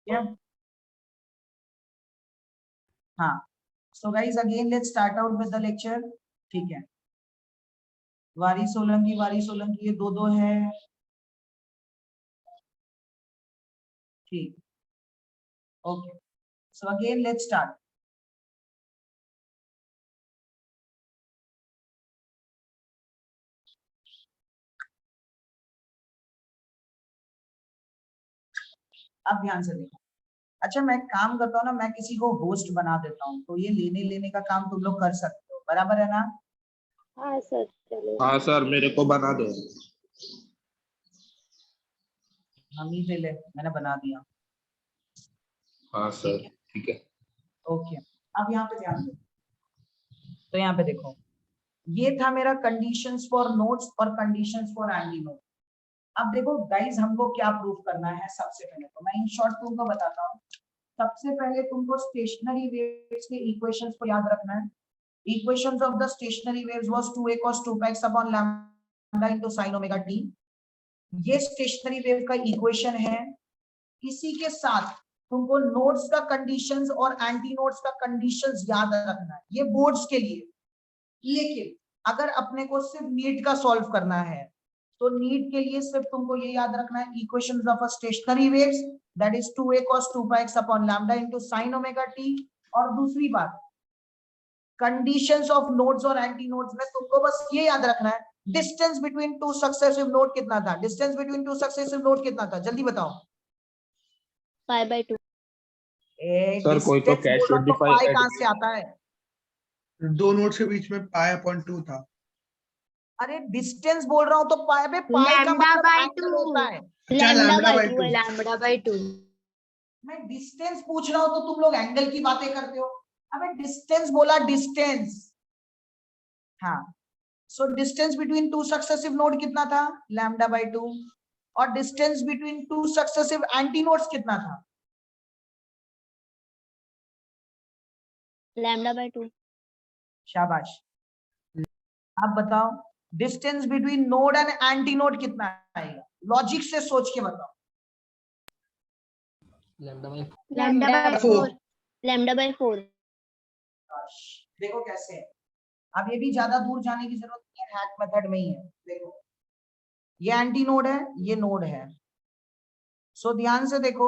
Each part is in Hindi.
क्या? हाँ, so guys again let's start out with the lecture. ठीक है, वारी सोलंकी ये दो दो है। ठीक, okay, so again let's start. अब ध्यान से देखो। अच्छा, मैं काम करता हूँ ना, मैं किसी को होस्ट बना देता हूँ, तो ये लेने लेने का काम तुम लोग कर सकते हो, बराबर है ना? हाँ सर चलो। हाँ सर, मेरे को बना दो। हम ही ले ले, मैंने बना दिया। हाँ सर, ठीक है। ओके, अब यहाँ पे ध्यान दो। तो यहाँ पे देखो, ये था मेरा कंडीशंस फॉर नोड्स और कंडीशंस फॉर एंटी नोड। अब देखो गाइस, हमको क्या प्रूफ करना है। सबसे पहले तो मैं इन शॉर्ट तुमको बताता हूँ। सबसे पहले तुमको स्टेशनरी वेव्स के इक्वेशंस को याद रखना है। Equations of the stationery waves was 2a cos 2πx upon lambda into sin omega t। ये स्टेशनरी वेव का इक्वेशन है। इसी के साथ तुमको नोड्स का कंडीशंस और एंटी नोड्स का कंडीशंस याद रखना है, ये बोर्ड्स के लिए। लेकिन अगर अपने को सिर्फ नीट का सॉल्व करना है, तो नीट के लिए सिर्फ तुमको ये याद रखना है, equations of a stationery waves that is 2a cos 2πx upon lambda into sin omega t। और दूसरी बात, कंडीशंस ऑफ नोड्स और एंटी नोड्स में तुमको बस ये याद रखना है, distance between two successive node कितना था। Distance between two successive node कितना था, जल्दी बताओ। π/2। सर कोई तो डिस्टेंस कैश बोला शुड तो डिफाई पाई एट कहां से आता है? दो नोड्स के बीच में π/2 था। अरे डिस्टेंस बोल रहा हूं तो पाई पे, पाई का मतलब एंगल होता है। अच्छा, λ/2। λ/2। मैं डिस्टेंस पूछ रहा हूं तो तुम लोग एंगल की बातें करते हो। अबे डिस्टेंस बोला, डिस्टेंस। हाँ, so distance between two successive node कितना था, λ/2। और distance between two successive anti nodes कितना था? λ/2। शाबाश। आप बताओ, distance between node and anti node कितना आएगा? लॉजिक से सोच के बताओ। λ/4। λ/4। देखो कैसे है। अब ये भी ज्यादा दूर जाने की जरूरत नहीं है, हैक मेथड में ही है। देखो, ये एंटी नोड है, ये नोड है। सो ध्यान से देखो,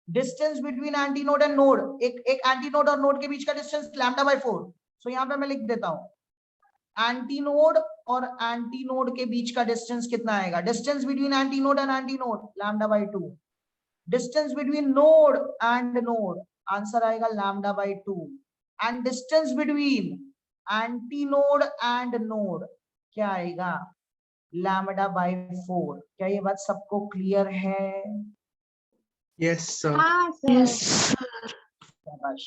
distance between anti node and node, एक एंटी नोड और नोड के बीच का डिस्टेंस λ/4। सो यहाँ पे मैं लिख देता हूँ, एंटी नोड और एंटी नोड के बीच का डिस्टेंस कितना आएगा? Distance between anti node and anti node λ/2। Distance between node and node, answer आएगा λ/2। And distance between anti node and node क्या आएगा? λ/4। क्या ये बात सबको क्लियर है? Yes sir. हाँ सर। शाबाश।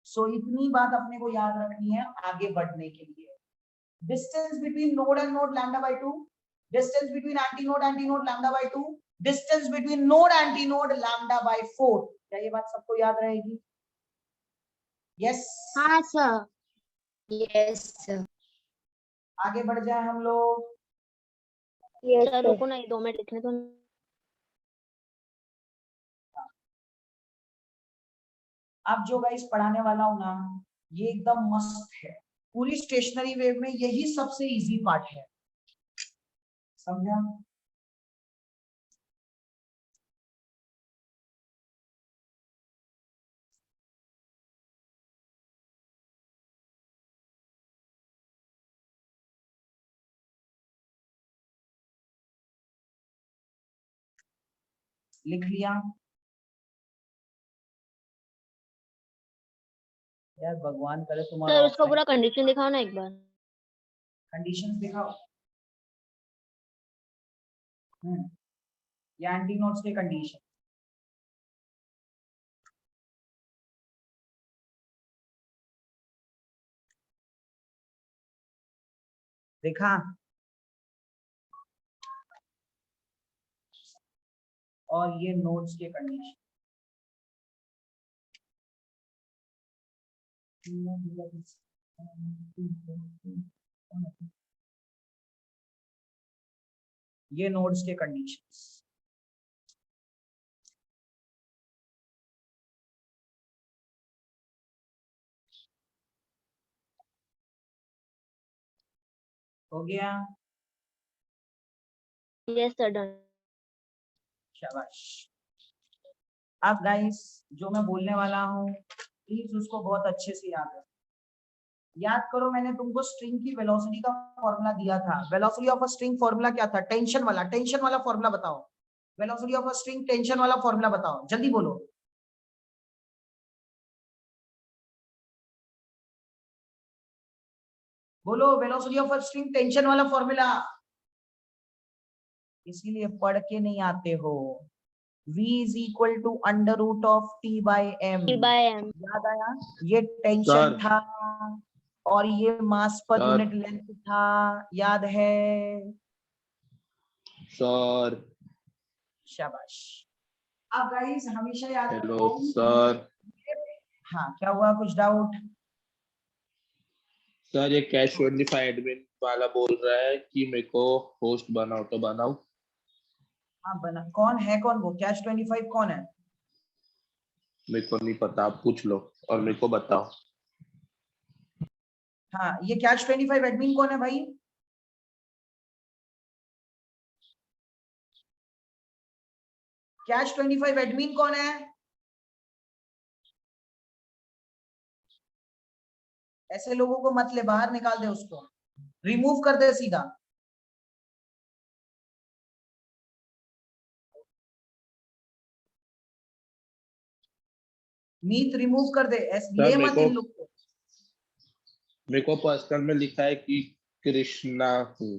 सो इतनी बात अपने को याद रखनी है आगे बढ़ने के लिए। Distance between node and node λ/2, distance between anti node λ/2, distance between node anti node λ/4। क्या ये बात सबको याद रहेगी? यस। हाँ सर। Yes sir. आगे बढ़ जाए हम लोग। सर रुको ना, 2 मिनट लिखने तो। अब जो गाइस पढ़ाने वाला हूं ना, ये एकदम मस्त है। पूरी स्टेशनरी वेव में यही सबसे इजी पार्ट है, समझा? लिख लिया? यार भगवान करे तुम्हारा सर उसका पूरा कंडीशन दिखाओ ना एक बार। कंडीशंस दिखाओ। ये एंटी नोड्स के कंडीशन। देखा? और ये नोड्स के कंडीशन। ये नोड्स के कंडीशंस। हो गया? Yes sir done. शाबाश। अब गाइस जो मैं बोलने वाला हूँ प्लीज उसको बहुत अच्छे से याद रखो। याद करो, मैंने तुमको स्ट्रिंग की वेलोसिटी का फॉर्मूला दिया था। Velocity of a string formula क्या था? टेंशन वाला फॉर्मूला बताओ। Velocity of a string tension वाला फॉर्मूला बताओ, जल्दी बोलो। बोलो velocity of a string tension वाला फॉर्मूला। इसीलिए पढ़ के नहीं आते हो। V is equal to under root of T by M। T/M। याद आया? ये टेंशन सर। था और ये मास पर सर। यूनिट लेंथ था। याद है? सर। शाबाश। अब गाइस हमेशा याद हेलो रखो। सर। हाँ, क्या हुआ? कुछ डाउट? सर ये कैश 25 एडमिन वाला बोल रहा है कि मेरे को होस्ट बनाओ, तो बनाओ। हाँ बना। कौन है? कौन वो कैश 25 कौन है? मेरे को नहीं पता, आप पूछ लो और मेरे को बताओ। हाँ, ये कैश 25 एडमिन कौन है भाई? कैश 25 एडमिन कौन है? ऐसे लोगों को मत ले, बाहर निकाल दे, उसको रिमूव कर दे सीधा। मीत रिमूव कर दे, ले मत इन लोग को। मेरे को पर्सनल में लिखा है कि कृष्णा हूँ।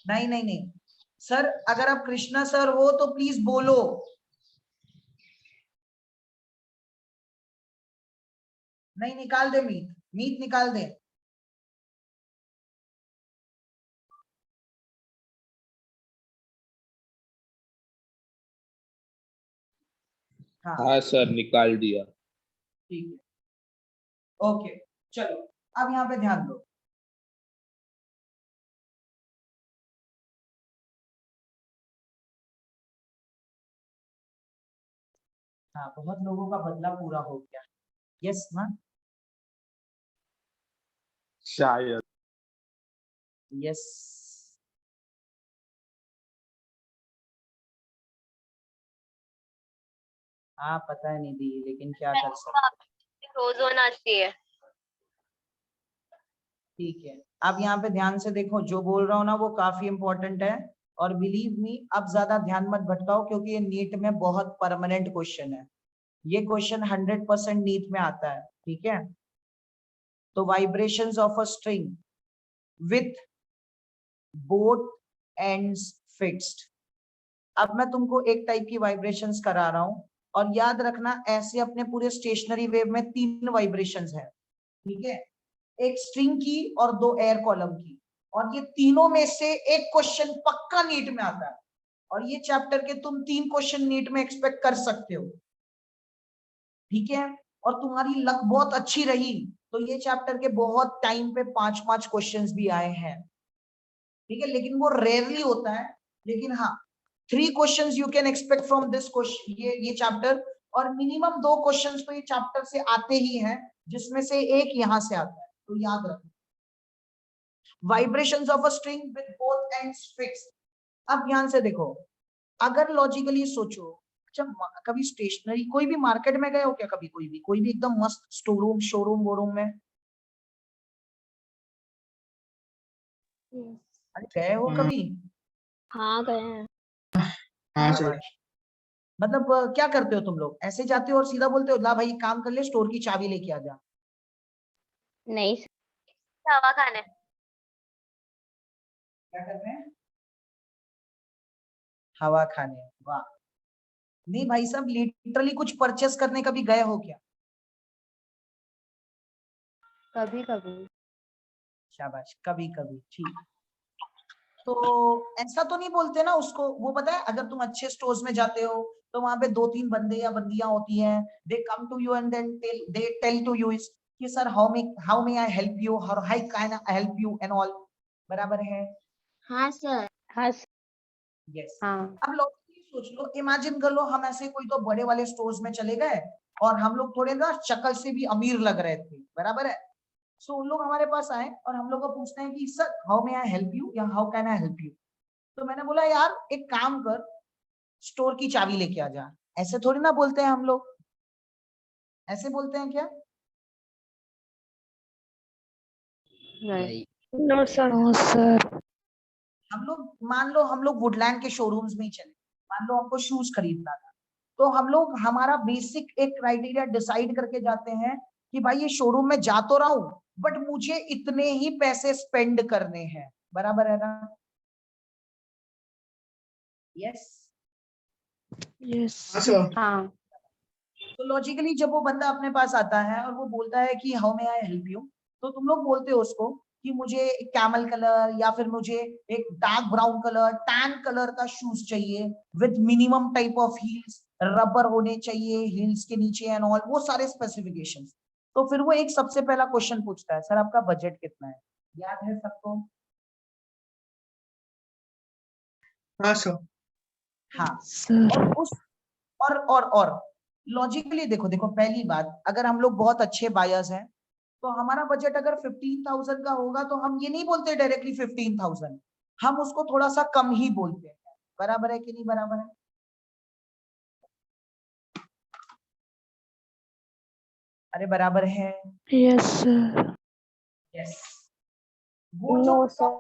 नहीं नहीं नहीं सर, अगर आप कृष्णा सर हो तो प्लीज बोलो। नहीं, निकाल दे मीत, मीत निकाल दे। हाँ हाँ सर, निकाल दिया। ठीक है, ओके। चलो अब यहाँ पे ध्यान दो। हाँ, बहुत लोगों का बदला पूरा हो गया। यस ना? शायद। यस। हाँ पता है निधि, लेकिन क्या कर सकते। रोज आती है। ठीक है, अब यहाँ पे ध्यान से देखो, जो बोल रहा हूँ ना वो काफी इंपॉर्टेंट है। और बिलीव मी, अब ज्यादा ध्यान मत भटकाओ, क्योंकि ये नीट में बहुत परमानेंट क्वेश्चन है। ये क्वेश्चन 100% नीट में आता है, ठीक है? तो vibrations of a string with both ends fixed. अब मैं तुमको एक टाइप की वाइब्रेशंस करा रहा हूं, और याद रखना ऐसे अपने पूरे स्टेशनरी वेव में 3 वाइब्रेशंस है, ठीक है? एक स्ट्रिंग की और 2 एयर कॉलम की। और ये तीनों में से एक क्वेश्चन पक्का नीट में आता है, और ये चैप्टर के तुम 3 क्वेश्चन नीट में एक्सपेक्ट कर सकते हो, ठीक है? और तुम्हारी लक बहुत अच्छी रही तो ये चैप्टर के बहुत टाइम पे 5-5 क्वेश्चंस भी आए हैं, ठीक है? लेकिन वो रेयरली होता है। लेकिन हाँ, 3 questions you can expect from this question, ये चैप्टर। और मिनिमम 2 क्वेश्चंस तो ये चैप्टर से आते ही हैं, जिसमें से एक यहाँ से आता है, तो याद रखो। Vibrations of a string with both ends fixed. अब ध्यान से देखो, अगर लॉजिकली सोचो, जब कभी स्टेशनरी कोई भी मार्केट में गए हो क्या? कभी कोई भी एकदम मस्त स्टोर शोरूम वोरूम में अरे गए हो कभी? हाँ गए हैं। हाँ सर। मतलब क्या करते हो तुम लोग? ऐसे जाते हो और सीधा बोलते हो ला भाई काम कर ले, स्टोर की चाबी लेके आ जा? नहीं हवा खाने। क्या करते हैं? हवा खाने। वाह। नहीं भाई साहब, लिटरली कुछ परचेस करने कभी गए हो क्या? कभी कभी। शाबाश, कभी कभी, ठीक। तो ऐसा तो नहीं बोलते ना उसको, वो पता है, अगर तुम अच्छे स्टोर्स में जाते हो तो वहां पे 2-3 बंदे या बंदियां होती हैं, they come to you and then they tell to you is कि sir how may I help you, how can I help you and all. बराबर है? हाँ सर। हाँ यस। हाँ। अब लॉजिकली सोच लो, इमेजिन कर लो हम ऐसे कोई तो बड़े वाले स्टोर्स में चले गए और हम लोग थोड़े ना शक्ल से भी अमीर लग रहे थे, बराबर है? सो उन लोग हमारे पास आए और हम लोग को पूछते हैं कि sir how may I help you या how can I help you. तो मैंने बोला यार एक काम कर, स्टोर की चाबी लेके आ जा। ऐसे थोड़ी ना बोलते हैं हम लोग, ऐसे बोलते हैं क्या? नहीं। No sir. No sir. हम लोग मान लो हम लोग वुडलैंड के शोरूम्स में ही चले, मान लो हमको शूज खरीदना था, तो हम लोग हमारा बेसिक एक क्राइटेरिया डिसाइड करके जाते हैं कि भाई ये शोरूम में जा तो रहा हूं बट मुझे इतने ही पैसे स्पेंड करने हैं, बराबर है ना? Yes yes. हाँ सर। हाँ। तो लॉजिकली जब वो बंदा अपने पास आता है और वो बोलता है कि how may I help you, तो तुम लोग बोलते हो उसको कि मुझे कैमल कलर या फिर मुझे एक dark brown colour, tan colour का शूज चाहिए with minimum type of heels, rubber होने चाहिए हील्स के नीचे एंड ऑल, वो सारे स्पेसिफिकेशंस। तो फिर वो एक सबसे पहला क्वेश्चन पूछता है, सर आपका बजट कितना है? याद है सबको? हाँ सर। हाँ। सर। और उस और लॉजिकली देखो देखो, पहली बात अगर हम लोग बहुत अच्छे बायर्स हैं तो हमारा बजट अगर 15,000 का होगा तो हम ये नहीं बोलते डायरेक्टली 15,000, हम उसको थोड़ा सा कम ही बोलते हैं। बराबर है कि नहीं बराबर है? अरे बराबर है। Yes sir. यस। वो जो नो सर।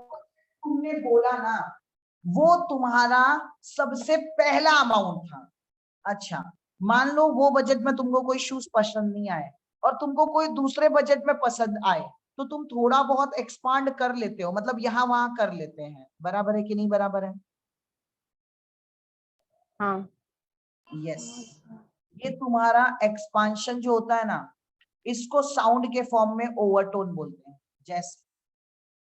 तुमने बोला ना, वो तुम्हारा सबसे पहला अमाउंट था। अच्छा, मान लो वो बजट में तुमको कोई शूज पसंद नहीं आए और तुमको कोई दूसरे बजट में पसंद आए, तो तुम थोड़ा बहुत एक्सपांड कर लेते हो, मतलब यहाँ वहां कर लेते हैं। बराबर है कि नहीं बराबर है? हाँ। यस। ये तुम्हारा एक्सपांशन जो होता है ना, इसको साउंड के फॉर्म में ओवरटोन बोलते हैं। जैसे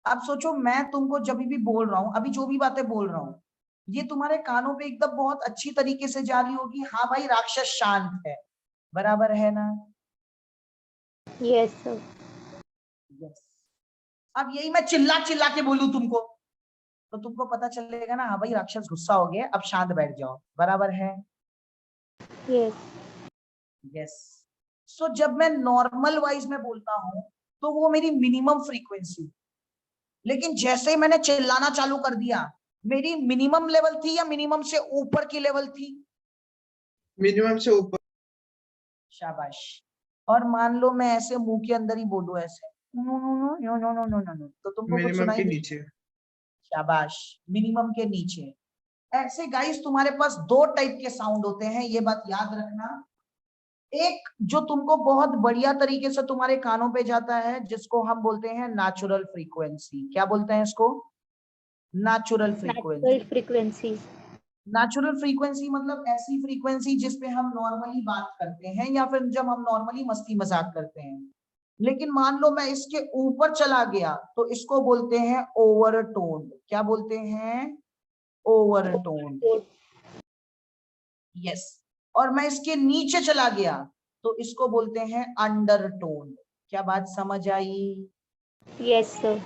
अब सोचो मैं तुमको जब भी बोल रहा हूं, अभी जो भी बातें बोल रहा हूं, ये तुम्हारे कानों पे एकदम बहुत अच्छी तरीके से जा रही होगी, हाँ भाई राक्षस शांत है। बराबर है ना? Yes sir. यस। अब यही मैं चिल्ला चिल्ला के बोलूं तुमको, तो तुमको पता चलेगा ना, हाँ भाई राक्षस गुस्सा हो गया, अब शांत बैठ जाओ। बराबर है? यस। यस। सो जब मैं नॉर्मल वाइज में बोलता हूं तो वो मेरी मिनिमम फ्रीक्वेंसी, लेकिन जैसे ही मैंने चिल्लाना चालू कर दिया, मेरी मिनिमम लेवल थी या मिनिमम से ऊपर की लेवल थी? मिनिमम से ऊपर। शाबाश। और मान लो मैं ऐसे मुंह के अंदर ही बोलूं ऐसे no no no no no no no no no, तो तुमको कुछ मिनिमम सुनाई के दे? नीचे। शाबाश, मिनिमम के नीचे। ऐसे गाइस तुम्हारे पास दो टाइप के साउंड होते हैं, ये बात याद रखना। एक जो तुमको बहुत बढ़िया तरीके से तुम्हारे कानों पे जाता है, जिसको हम बोलते हैं नेचुरल फ्रीक्वेंसी। क्या बोलते हैं इसको? Natural frequency. Natural frequency. Natural frequency मतलब ऐसी फ्रीक्वेंसी जिसपे हम नॉर्मली बात करते हैं या फिर जब हम नॉर्मली मस्ती मजाक करते हैं। लेकिन मान लो मैं इसके ऊपर चला गया तो इसको बोलते हैं ओवरटोन। क्या बोलते हैं? ओवरटोन। यस। और मैं इसके नीचे चला गया तो इसको बोलते हैं अंडरटोन। क्या बात समझ आई? Yes sir.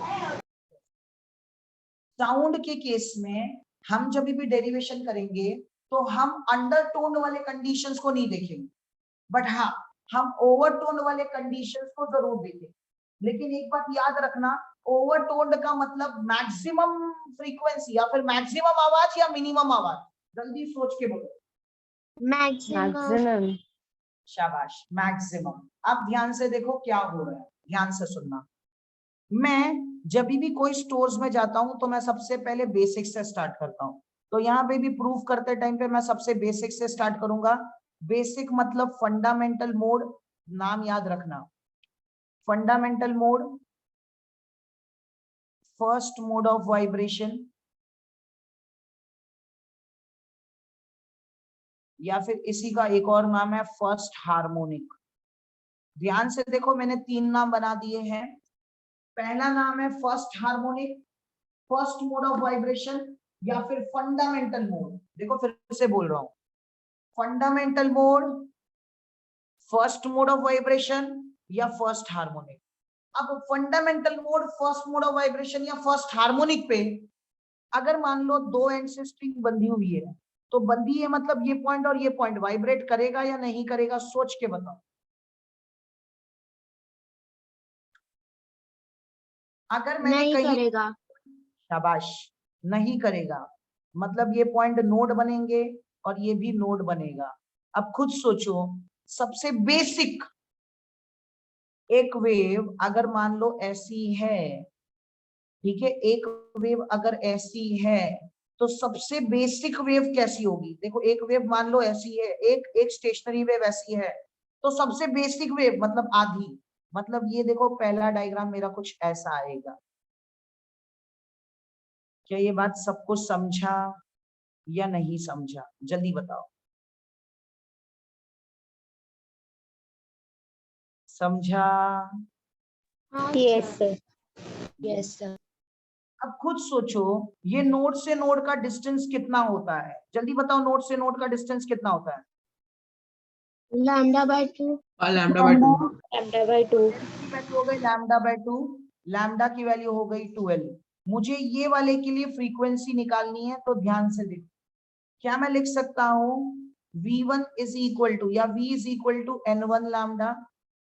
साउंड के केस में हम जब भी डेरिवेशन करेंगे तो हम अंडरटोन वाले कंडीशंस को नहीं देखेंगे, बट हाँ हम ओवरटोन वाले कंडीशंस को जरूर देखेंगे। लेकिन एक बात याद रखना, ओवरटोन का मतलब मैक्सिमम फ्रीक्वेंसी या फिर मैक्सिमम आवाज या मिनिमम आवाज? जल्दी सोच के बोलो। मैक्सिमम। शाबाश, मैक्सिमम। अब ध्यान से देखो क्या हो रहा है, ध्यान से सुनना। मैं जब भी कोई स्टोर्स में जाता हूं तो मैं सबसे पहले बेसिक से स्टार्ट करता हूं। तो यहाँ पे भी प्रूफ करते टाइम पे मैं सबसे बेसिक से स्टार्ट करूंगा। बेसिक मतलब फंडामेंटल मोड, नाम याद रखना। Fundamental mode, first mode of vibration, या फिर इसी का एक और नाम है फर्स्ट हार्मोनिक। ध्यान से देखो मैंने तीन नाम बना दिए हैं। पहला नाम है first harmonic, first mode of vibration, या फिर फंडामेंटल मोड। देखो फिर से बोल रहा हूं, fundamental mode, first mode of vibration या फर्स्ट हार्मोनिक। अब fundamental mode, first mode of vibration या फर्स्ट हार्मोनिक पे अगर मान लो दो एंड से स्ट्रिंग बंधी हुई है, तो बंधी है मतलब ये पॉइंट और ये पॉइंट वाइब्रेट करेगा या नहीं करेगा? सोच के बताओ। अगर मैंने नहीं कहीं करेगा। शाबाश, नहीं करेगा मतलब ये पॉइंट नोड बनेंगे और ये भी नोड बनेगा। अब खुद सोचो, सबसे बेसिक एक वेव अगर मान लो ऐसी है, ठीक है, एक वेव अगर ऐसी है तो सबसे बेसिक वेव कैसी होगी? देखो एक वेव मान लो ऐसी है, एक स्टेशनरी वेव ऐसी है, तो सबसे बेसिक वेव मतलब आधी, मतलब ये देखो पहला डायग्राम मेरा कुछ ऐसा आएगा। क्या ये बात सबको समझा या नहीं समझा? जल्दी बताओ। समझा? Yes sir. Yes sir. अब खुद सोचो, ये नोड से नोड का डिस्टेंस कितना होता है? जल्दी बताओ, नोड से नोड का डिस्टेंस कितना होता है? Lambda by 2। Lambda by 2। Lambda by 2। की वैल्यू हो गई लैम्डा बाय 2, लैम्डा की वैल्यू हो गई 12। मुझे ये वाले के लिए फ्रीक्वेंसी निकालनी है, तो ध्यान से देखो, क्या मैं लिख सकता हूँ? v1 इज इक्वल टू, या v is equal to n1 lambda,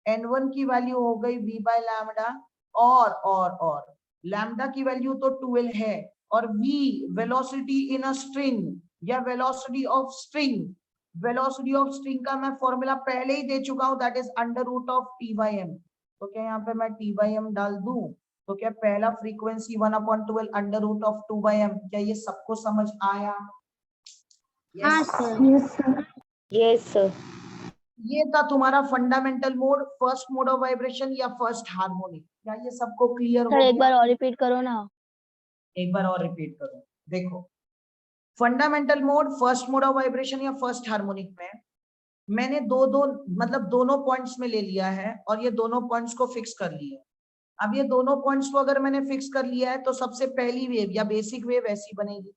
n1 की वैल्यू हो गई v बाय लैम्डा, और लैम्डा की वैल्यू तो 12 है, और v velocity in a string या velocity of string, velocity of string का मैं फॉर्मूला पहले ही दे चुका हूं, that is under root of T by M. तो क्या यहाँ पे मैं टी बाई एम डाल दूं? तो क्या पहला frequency 1/12 under root of 2 by M, क्या ये सबको समझ आया? हाँ Yes. सर। Yes, sir. Yes sir. ये था तुम्हारा fundamental mode, first mode of vibration या फर्स्ट हार्मोनिक। क्या ये सबको क्लियर सर हो एक गया? बार और रिपीट करो ना। एक बार और रिपीट करो। देखो, fundamental mode, first mode of vibration या फर्स्ट हार्मोनिक में मैंने दो दो मतलब दोनों पॉइंट्स में ले लिया है, और ये दोनों पॉइंट्स को फिक्स कर लिया है। अब ये दोनों पॉइंट्स को अगर मैंने फिक्स कर लिया है, तो सबसे पहली वेव या बेसिक वेव ऐसी बनेगी।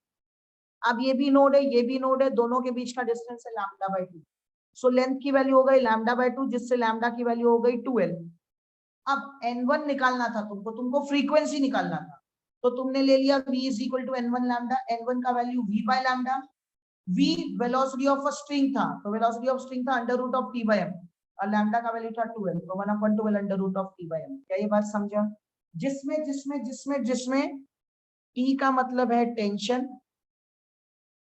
अब ये भी नोड है, ये भी नोड है, दोनों के बीच का डिस्टेंस है लैम्डा बाय 2। सो लेंथ की वैल्यू हो गई लैम्डा बाय 2, जिससे लैम्डा की वैल्यू हो गई 12। अब n1 निकालना था तुमको फ्रीक्वेंसी निकालना था, तो तुमने ले लिया v is equal to n1 lambda, n1 का value v by lambda, v velocity of a string था, तो वेलोसिटी ऑफ स्ट्रिंग था under root of t by m, और लैम्डा का वैल्यू था 12, तो 1/12 under root of t by m। क्या ये बात समझा? जिसमें जिसमें जिसमें जिसमें t का मतलब है टेंशन,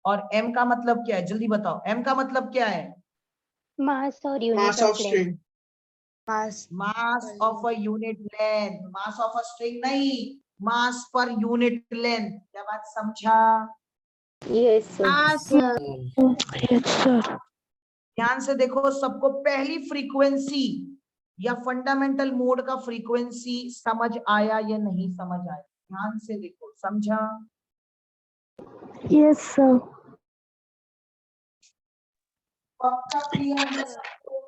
और m का मतलब क्या है? जल्दी बताओ, m का मतलब क्या है? मास और mass unit of of length. String. Mass. Mass of a unit length, mass of a string नहीं, मास पर यूनिट लेंथ। क्या बात समझा? Yes sir. हाँ सर। Yes, sir. ध्यान से देखो, सबको पहली फ्रीक्वेंसी या फंडामेंटल मोड का फ्रीक्वेंसी समझ आया या नहीं समझ आया? ध्यान से देखो, समझा? Yes, sir. पक्का क्लियर है सबको?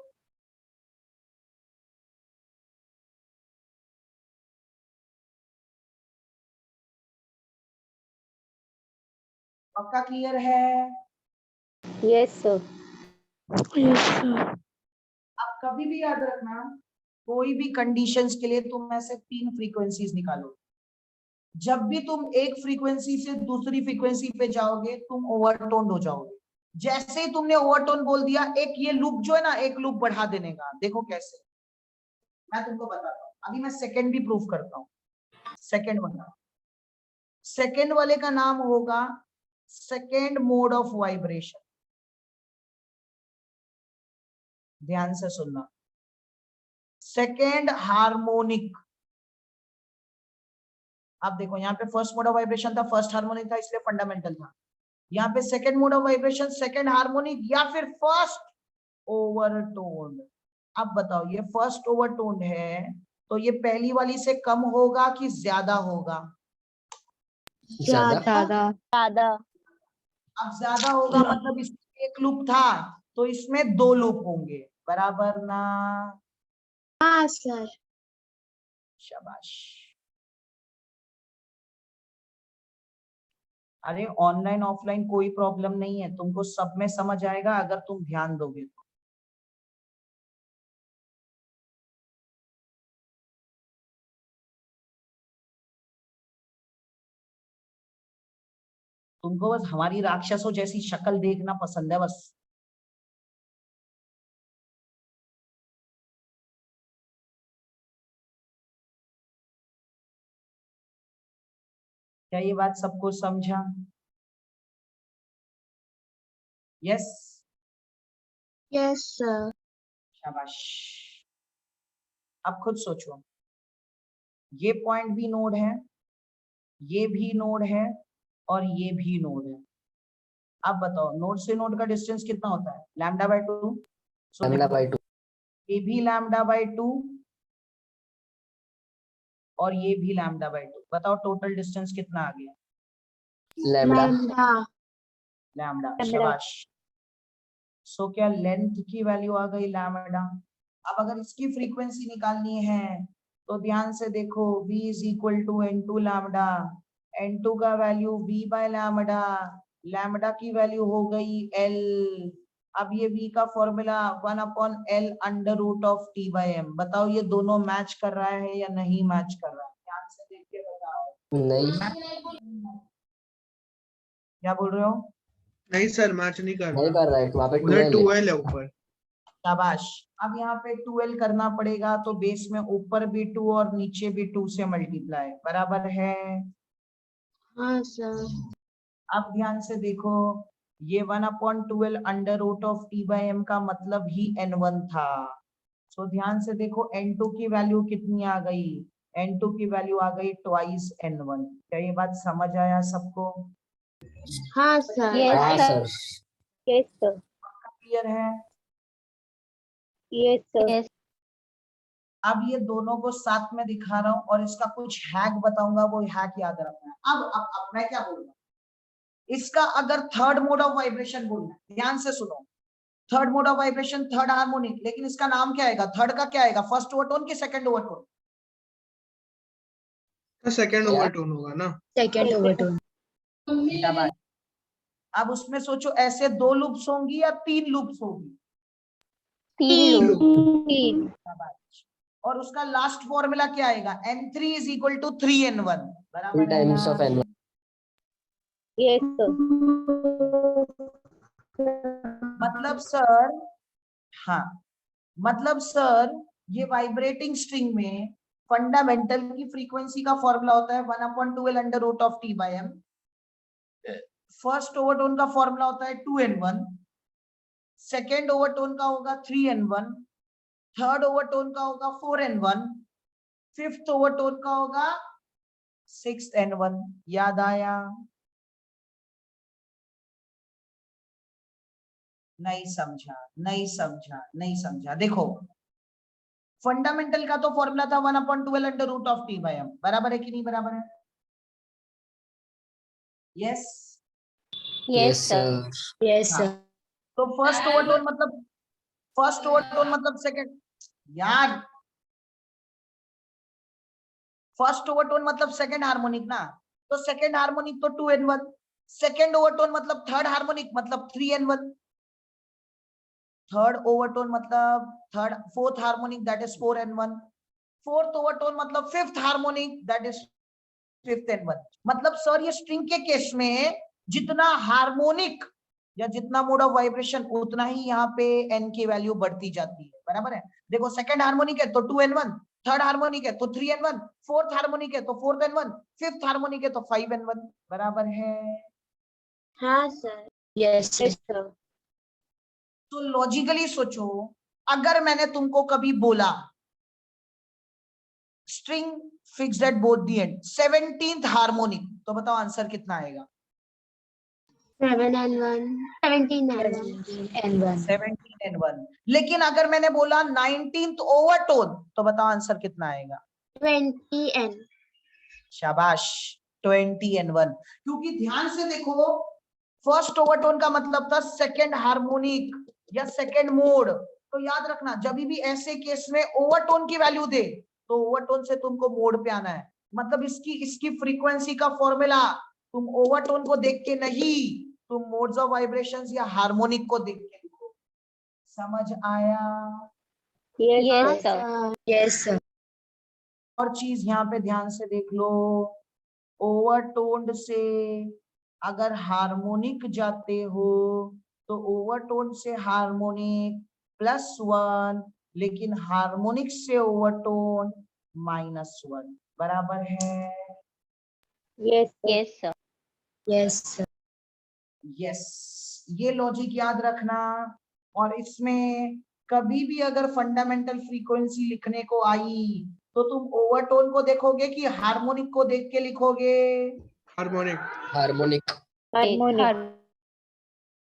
पक्का क्लियर है? Yes sir. Yes, sir. अब कभी भी याद रखना, कोई भी कंडीशंस के लिए तुम ऐसे 3 फ्रीक्वेंसीज निकालो। जब भी तुम एक फ्रीक्वेंसी से दूसरी फ्रीक्वेंसी पे जाओगे, तुम ओवरटोन हो जाओगे। जैसे ही तुमने ओवरटोन बोल दिया, एक ये लूप जो है ना, एक लूप बढ़ा देने का। देखो कैसे, मैं तुमको बताता हूँ। अभी मैं सेकंड भी प्रूफ करता हूँ। सेकंड वाला, सेकंड वाले का नाम होगा सेकंड मोड ऑफ वाइब्रेशन। ध्यान से सुनना, सेकंड हार्मोनिक। अब देखो, यहाँ पे फर्स्ट मोड ऑफ वाइब्रेशन था, फर्स्ट हार्मोनिक था, इसलिए फंडामेंटल था। यहाँ पे second mode of vibration, second harmonic, या फिर फर्स्ट ओवरटोन। अब बताओ, ये फर्स्ट ओवरटोन है, तो ये पहली वाली से कम होगा कि ज्यादा होगा? ज्यादा। ज्यादा। अब ज्यादा होगा मतलब इसमें एक लूप था, तो इसमें 2 लूप होंगे, बराबर ना? हाँ सर। शाबाश। अरे ऑनलाइन ऑफलाइन कोई प्रॉब्लम नहीं है, तुमको सब में समझ आएगा अगर तुम ध्यान दोगे तो। तुमको बस हमारी राक्षसों जैसी शक्ल देखना पसंद है बस। क्या ये बात सबको समझा? Yes, yes sir. शाबाश। अब खुद सोचो, ये पॉइंट भी नोड है, ये भी नोड है, और ये भी नोड है। अब बताओ नोड से नोड का डिस्टेंस कितना होता है? Lambda by 2। लैम्डा बाय 2 ये भी लैम्डा बाय 2 और ये भी लैम्डा बाय 2। बताओ टोटल डिस्टेंस कितना आ गया? Lambda lambda. शाबाश। सो क्या लेंथ की वैल्यू आ गई लैम्डा। अब अगर इसकी फ्रीक्वेंसी निकालनी है तो ध्यान से देखो, v is equal to n2 lambda. n2 का value v by lambda, lambda की वैल्यू हो गई l। अब ये v का formula 1/l under root of t by m। बताओ ये दोनों मैच कर रहा है या नहीं मैच कर रहा है? ध्यान से देख के बताओ। नहीं क्या बोल रहे हो? नहीं सर, मैच नहीं कर नहीं रहा, कर रहा है, वहां पे उधर 12 है। 12 है ऊपर। शाबाश। अब यहाँ पे 12 करना पड़ेगा, तो बेस में ऊपर भी 2 और नीचे भी 2 से मल्टीप्लाई, बराबर है? हाँ सर। अब ध्यान से देखो, ये 1/12 under root of t by m का मतलब ही n1 था। तो ध्यान से देखो n2 की वैल्यू कितनी आ गई? n2 की वैल्यू आ गई ट्वाइस n1। क्या ये बात समझ आया सबको? हाँ सर। हाँ yes sir. Yes sir. Clear है? Yes sir. अब ये दोनों को साथ में दिखा रहा हूं और इसका कुछ हैक बताऊंगा, वो हैक याद रखना है। अब मैं क्या बोल रहा हूं, इसका अगर थर्ड मोड ऑफ वाइब्रेशन बोलना है, ध्यान से सुनो। Third mode of vibration, third harmonic, लेकिन इसका नाम क्या आएगा? थर्ड का क्या आएगा? फर्स्ट ओवरटोन की सेकंड ओवरटोन? तो सेकंड ओवरटोन होगा ना। Second overtone. शाबाश। अब उसमें सोचो, ऐसे 2 लूप्स होंगी या 3 लूप्स होगी? तीन। शाबाश। और उसका लास्ट फॉर्मूला क्या आएगा? n3 is equal to 3n1, 3 बराबर है टाइम्स ना? Of n1। Yes sir. मतलब सर, हाँ, मतलब सर, ये वाइब्रेटिंग स्ट्रिंग में फंडामेंटल की फ्रीक्वेंसी का फॉर्मूला होता है 1/12 under root of t by m। First overtone का फॉर्मूला होता है 2n1, सेकेंड ओवरटोन का होगा 3n1, थर्ड ओवरटोन का होगा 4n1, फिफ्थ ओवरटोन का होगा 6n1। याद आया? नहीं समझा, नहीं समझा, नहीं समझा। देखो फंडामेंटल का तो फॉर्मूला था 1/12 under root of t by m, बराबर है कि नहीं बराबर है? यस। Yes sir. यस हाँ, सर। तो फर्स्ट ओवरटोन मतलब सेकंड, यार फर्स्ट ओवरटोन मतलब सेकंड हार्मोनिक ना, तो सेकंड हार्मोनिक तो 2n1, सेकंड ओवरटोन मतलब थर्ड हार्मोनिक मतलब 3n1, थर्ड ओवरटोन मतलब fourth harmonic that is 4n1, fourth overtone मतलब fifth harmonic that is 5n1। मतलब सर ये स्ट्रिंग के केस में जितना हार्मोनिक या जितना मोड ऑफ वाइब्रेशन, उतना ही यहाँ पे n की वैल्यू बढ़ती जाती है, बराबर है? देखो सेकंड हार्मोनिक है तो 2n1, थर्ड हार्मोनिक है तो 3n1, फोर्थ हार्मोनिक है तो 4n1, फिफ्थ हार्मोनिक है तो 5n1, बराबर है? हाँ सर। Yes sir. तो लॉजिकली सोचो, अगर मैंने तुमको कभी बोला string fixed at both the end 17th harmonic, तो बताओ आंसर कितना आएगा? 17n1। लेकिन अगर मैंने बोला 19th ओवरटोन, तो बताओ आंसर कितना आएगा? 20n। शाबाश, 20n1। क्योंकि ध्यान से देखो, फर्स्ट ओवरटोन का मतलब था सेकंड हार्मोनिक या सेकंड मोड। तो याद रखना, जब भी ऐसे केस में ओवरटोन की वैल्यू दे तो ओवरटोन से तुमको मोड पे आना है। मतलब इसकी फ्रीक्वेंसी का फॉर्मूला तुम ओवरटोन को देख के नहीं, तुम मोड्स ऑफ वाइब्रेशंस या हार्मोनिक को देख के लिखो। समझ आया? Yes sir. Yes sir. और चीज यहाँ पे ध्यान से देख लो, ओवरटोन से अगर हार्मोनिक जाते हो तो ओवरटोन से हार्मोनिक +1, लेकिन हार्मोनिक से ओवरटोन -1, बराबर है? Yes, sir. Yes, sir. Yes, ये लॉजिक याद रखना। और इसमें कभी भी अगर फंडामेंटल फ्रीक्वेंसी लिखने को आई तो तुम ओवरटोन को देखोगे कि हार्मोनिक को देख के लिखोगे? हार्मोनिक। हार्मोनिक।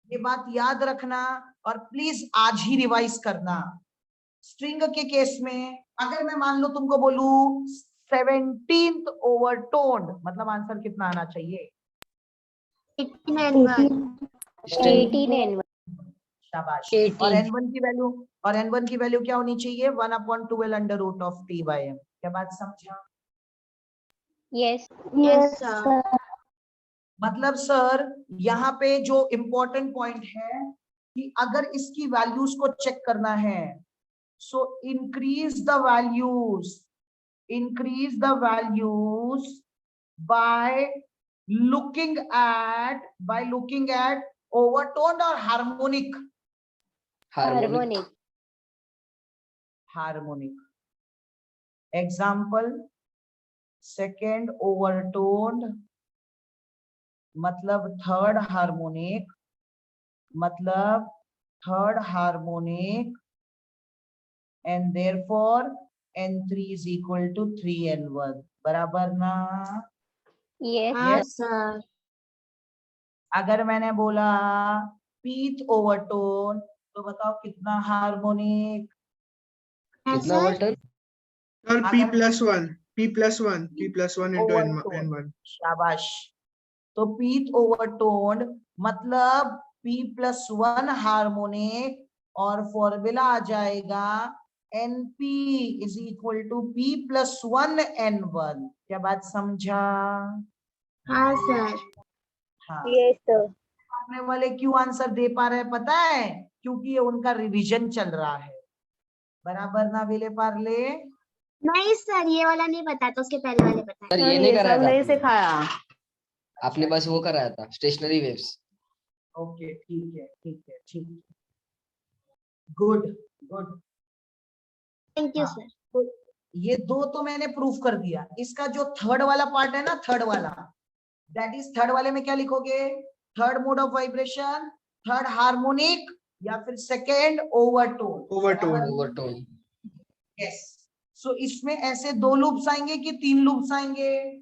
ये बात याद रखना और प्लीज आज ही रिवाइज करना। स्ट्रिंग के केस में अगर मैं मान लो तुमको बोलू 17th ओवरटोन, मतलब आंसर कितना आना चाहिए? 18 शाबाश। 18. और n1 की वैल्यू, और n1 की वैल्यू क्या होनी चाहिए? 1/12 under root of t by m। क्या बात समझा? Yes, sir. मतलब सर यहाँ पे जो इम्पोर्टेंट पॉइंट है कि अगर इसकी वैल्यूज को चेक करना है, सो increase the values by looking at overtone or harmonic. Example, second overtone मतलब third harmonic, and therefore n3 is equal to 3n1, बराबर ना? yes, sir. अगर मैंने बोला पीथ ओवरटोन तो बताओ कितना हार्मोनिक? कितना ओवरटोन? सर अगर P+1 into n1. शाबाश। तो पीथ ओवरटोन मतलब P+1 हार्मोनिक, और फॉर्मूला आ जाएगा NP is equal to P+1 n1। क्या बात समझा? हाँ सर। हाँ। yes, sir. सामने वाले क्यों आंसर दे पा रहे हैं पता है? क्योंकि ये उनका रिवीजन चल रहा है, बराबर ना विले पार्ले? नहीं सर, ये वाला नहीं पता था, उसके पहले वाले पता सर ये नहीं कराया था सिखाया आपने, बस वो कराया था स्टेशनरी वेव्स। ओके ठीक है। गुड। थैंक यू हाँ, सर। तो ये दो तो मैंने प्रूफ कर दिया। इसका जो थर्ड वाला पार्ट है ना, थर्ड वाला, दैट इज थर्ड वाले में क्या लिखोगे? Third mode of vibration, third harmonic, या फिर सेकेंड ओवरटोन। यस। सो इसमें ऐसे 2 लूप्स आएंगे कि 3 लूप्स आएंगे?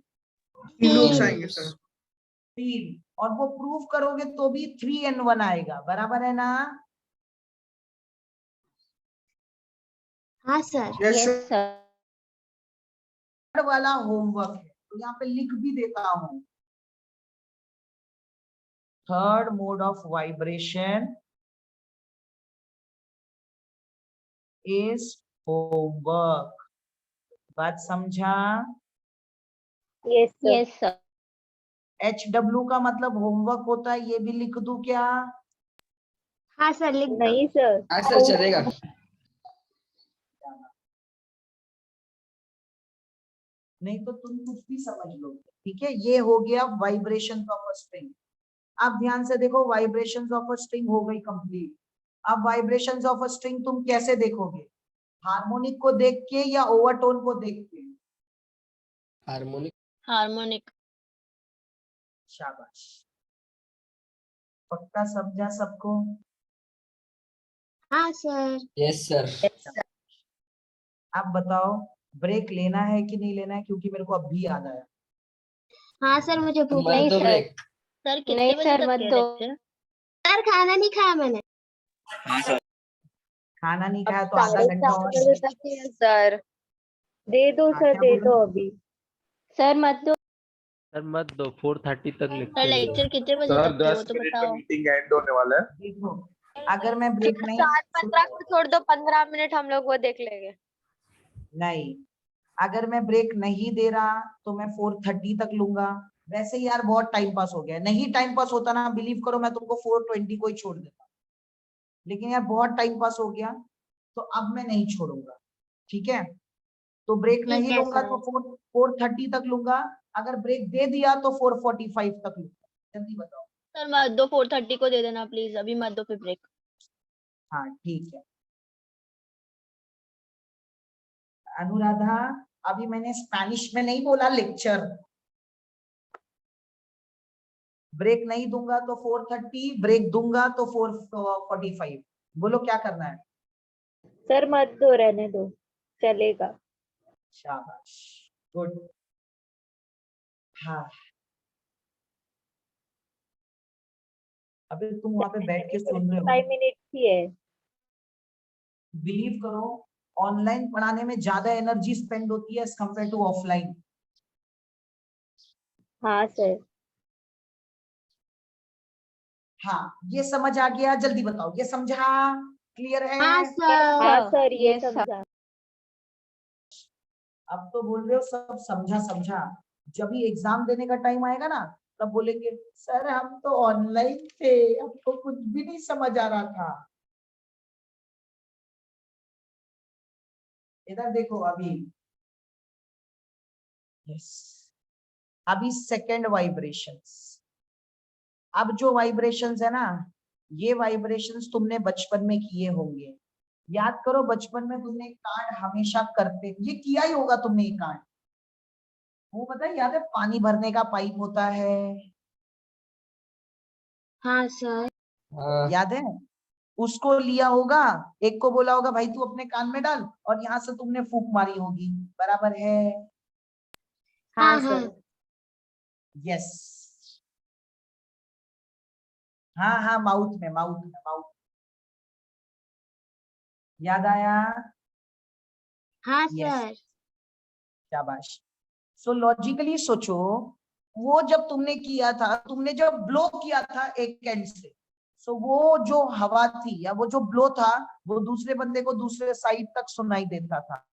3 लूप्स आएंगे सर। 3। और वो प्रूफ करोगे तो भी 3n1 आएगा, बराबर है ना? हाँ sir. Yes, sir. sir. Third वाला होमवर्क है, तो यहाँ पे लिख भी देता हूं। Third mode of vibration is homework. बात समझा? Yes, sir. HW का मतलब होमवर्क होता है, ये भी लिख दूं क्या? हाँ सर, लिख दो। नहीं सर। हाँ सर चलेगा। नहीं तो तुम कुछ भी समझ लो, ठीक है? ये हो गया वाइब्रेशन ऑफ अ स्ट्रिंग। अब ध्यान से देखो, वाइब्रेशंस ऑफ अ स्ट्रिंग हो गई कंप्लीट। अब वाइब्रेशंस ऑफ अ स्ट्रिंग तुम कैसे देखोगे? हार्मोनिक को देख के या ओवरटोन को देख के? हार्मोनिक। शाबाश, पक्का समझा सबको? हाँ सर। Yes sir. अब बताओ, ब्रेक लेना है कि नहीं लेना है? क्योंकि मेरे को अभी याद आया। हाँ सर, मुझे भूख मत लगी। दो ब्रेक। सर कितने बजे तक मत दो। सर खाना नहीं खाया मैंने। खाना नहीं खाया तो आधा घंटा और सर दे दो हाँ, सर, क्या दे बोल दो रहे हो? अभी। सर मत दो। सर मत दो, 4:30 तक सर लिखते हैं। लेक्चर कितने बजे सर तक है वो 10 तो मिनट में बताओ। मीटिंग एंड होने वाला है। देखो, अगर मैं ब्रेक नहीं 7:15 को छोड़ दो, 15 मिनट हम लोग वो देख लेंगे। नहीं, अगर मैं ब्रेक नहीं दे रहा तो मैं 4:30 तक लूंगा। वैसे ही यार बहुत टाइम पास हो गया। नहीं टाइम पास होता ना, बिलीव करो मैं तुमको 4:20 को ही छोड़ देता, लेकिन यार बहुत टाइम पास हो गया तो अब मैं नहीं छोड़ूंगा, ठीक है? तो ब्रेक ठीक नहीं है लूंगा सर। तो 4:30 तक लूंगा। अगर ब्रेक दे दिया तो 4:45 तक लूंगा। जल्दी बताओ। सर मत दो, 4:30 को दे देना प्लीज, अभी मत दो फिर ब्रेक। हाँ ठीक है। अनुराधा, अभी मैंने स्पेनिश में नहीं बोला लेक्चर, ब्रेक नहीं दूंगा तो 430, ब्रेक दूंगा तो 445। बोलो क्या करना है? सर मत दो, रहने दो, चलेगा। शाबाश, गुड। हाँ, अबे तुम वहां पे बैठ के सुन रहे हो, 5 मिनट ही है। बिलीव करो ऑनलाइन पढ़ाने में ज्यादा एनर्जी स्पेंड होती है एज कम्पेयर टू ऑफलाइन। हाँ सर। हाँ, ये समझ आ गया? जल्दी बताओ, ये समझा? क्लियर है? हाँ सर। हाँ सर, ये Yes, sir. समझा। अब तो बोल रहे हो सब समझा समझा, जब भी एग्जाम देने का टाइम आएगा ना तब बोलेंगे सर हम तो ऑनलाइन थे, हमको कुछ भी नहीं समझ आ रहा था। इधर देखो अभी, यस, अभी सेकंड वाइब्रेशंस। अब जो वाइब्रेशंस है ना, ये वाइब्रेशंस तुमने बचपन में किए होंगे। याद करो बचपन में तुमने कांड हमेशा करते, ये किया ही होगा तुमने ये कांड। वो पता है, याद है पानी भरने का पाइप होता है, हाँ सर। हाँ याद है? उसको लिया होगा, एक को बोला होगा भाई तू अपने कान में डाल, और यहाँ से तुमने फूंक मारी होगी, बराबर है? हाँ हाँ हाँ। सर। यस, हाँ हाँ, माउथ में, माउथ में, माउथ। याद आया? हाँ यस, सर। शाबाश। सो लॉजिकली सोचो, वो जब तुमने किया था, तुमने जब ब्लो किया था एक एंड से, सो वो जो हवा थी या वो जो ब्लो था वो दूसरे बंदे को दूसरे साइड तक सुनाई देता था।